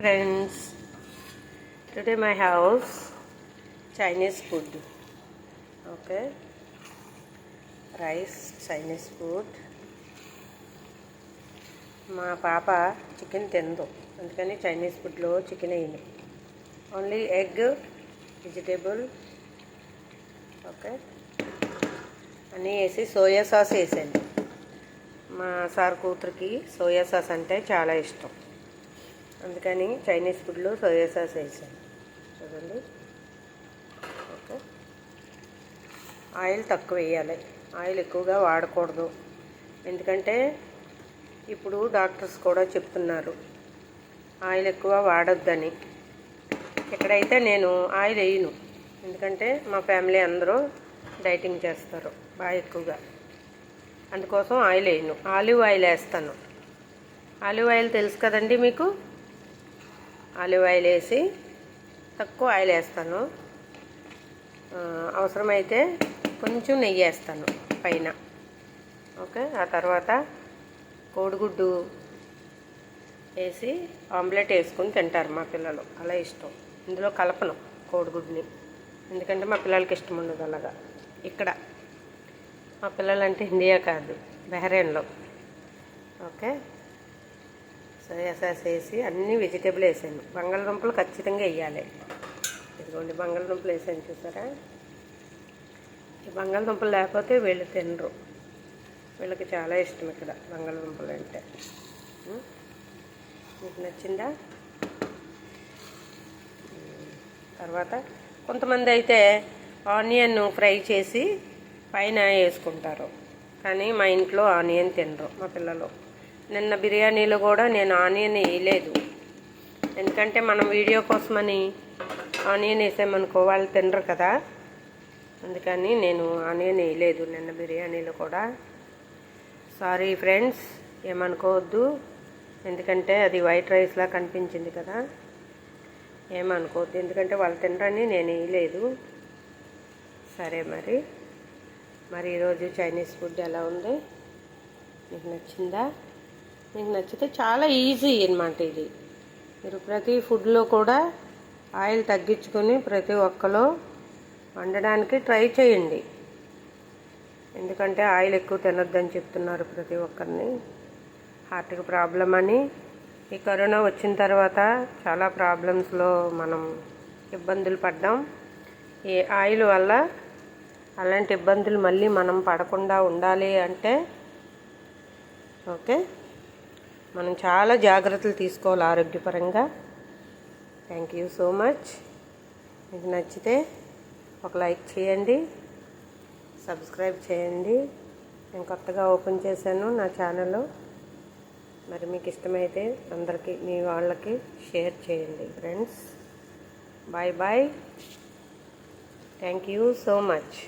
Friends, today my house Chinese food. Okay, rice, Chinese food. మా పాప chicken తినదు, అందుకని చైనీస్ ఫుడ్లో చికెన్ వేయను. ఓన్లీ ఎగ్, వెజిటేబుల్, ఓకే అన్నీ వేసి సోయా సాస్ వేసాను. మా సార్ కూతురికి సోయా సాస్ అంటే చాలా ఇష్టం, అందుకని చైనీస్ ఫుడ్లో సోయా సాస్ వేసాను. చూడండి, ఓకే. ఆయిల్ తక్కువ వేయాలి, ఆయిల్ ఎక్కువగా వాడకూడదు. ఎందుకంటే ఇప్పుడు డాక్టర్స్ కూడా చెప్తున్నారు ఆయిల్ ఎక్కువ వాడొద్దని. ఎక్కడైతే నేను ఆయిల్ వేయను, ఎందుకంటే మా ఫ్యామిలీ అందరూ డైటింగ్ చేస్తారు బాగా ఎక్కువగా, అందుకోసం ఆయిల్ వేయను. ఆలివ్ ఆయిల్ వేస్తాను. ఆలివ్ ఆయిల్ తెలుసు కదండి మీకు. ఆలివ్ ఆయిల్ వేసి తక్కువ ఆయిల్ వేస్తాను. అవసరమైతే కొంచెం నెయ్యి వేస్తాను పైన, ఓకే. ఆ తర్వాత కోడిగుడ్డు వేసి ఆమ్లెట్ వేసుకుని తింటారు మా పిల్లలు, అలా ఇష్టం. ఇందులో కలపను కోడిగుడ్డుని, ఎందుకంటే మా పిల్లలకి ఇష్టం ఉండదు అలాగా. ఇక్కడ మా పిల్లలంటే ఇండియా కాదు, బహ్రెయిన్లో, ఓకే. సోయా సాస్ వేసి అన్ని వెజిటేబుల్ వేసాను. బంగాళదుంపలు ఖచ్చితంగా వేయాలి. ఇదిగోండి బంగాళదుంపలు వేసాను, చూసారా. ఈ బంగాళదుంపలు లేకపోతే వీళ్ళు తినరు, వీళ్ళకి చాలా ఇష్టం ఇక్కడ బంగాళదుంపలు అంటే. మీకు నచ్చిందా? తర్వాత కొంతమంది అయితే ఆనియన్ ఫ్రై చేసి పైన వేసుకుంటారు, కానీ మా ఇంట్లో ఆనియన్ తినరు మా పిల్లలు. నిన్న బిర్యానీలో కూడా నేను ఆనియన్ వేయలేదు, ఎందుకంటే మనం వీడియో కోసమని ఆనియన్ వేసామనుకో వాళ్ళు తినరు కదా, అందుకని నేను ఆనియన్ వేయలేదు నిన్న బిర్యానీలో కూడా. సారీ ఫ్రెండ్స్, ఏమనుకోవద్దు, ఎందుకంటే అది వైట్ రైస్లా కనిపించింది కదా, ఏమనుకోవద్దు, ఎందుకంటే వాళ్ళు తినరని నేను వేయలేదు. సరే, మరి ఈరోజు చైనీస్ ఫుడ్ ఎలా ఉంది? మీకు నచ్చిందా? మీకు నచ్చితే చాలా ఈజీ అన్నమాట ఇది. మీరు ప్రతి ఫుడ్లో కూడా ఆయిల్ తగ్గించుకొని ప్రతి ఒక్కలో వండడానికి ట్రై చేయండి, ఎందుకంటే ఆయిల్ ఎక్కువ తినొద్దని చెప్తున్నారు ప్రతి ఒక్కరిని. హార్ట్కి ప్రాబ్లం అని. ఈ కరోనా వచ్చిన తర్వాత చాలా ప్రాబ్లమ్స్లో మనం ఇబ్బందులు పడ్డాం ఈ ఆయిల్ వల్ల. అలాంటి ఇబ్బందులు మళ్ళీ మనం పడకుండా ఉండాలి అంటే, ఓకే, మనం చాలా జాగ్రత్తలు తీసుకోవాలి ఆరోగ్యపరంగా. Thank you so much. మీకు నచ్చితే ఒక లైక్ చేయండి, సబ్స్క్రైబ్ చేయండి. నేను కొత్తగా ఓపెన్ చేశాను నా ఛానల్, మరి మీకు ఇష్టమైతే అందరికీ మీ వాళ్ళకి షేర్ చేయండి friends. Bye bye. Thank you so much.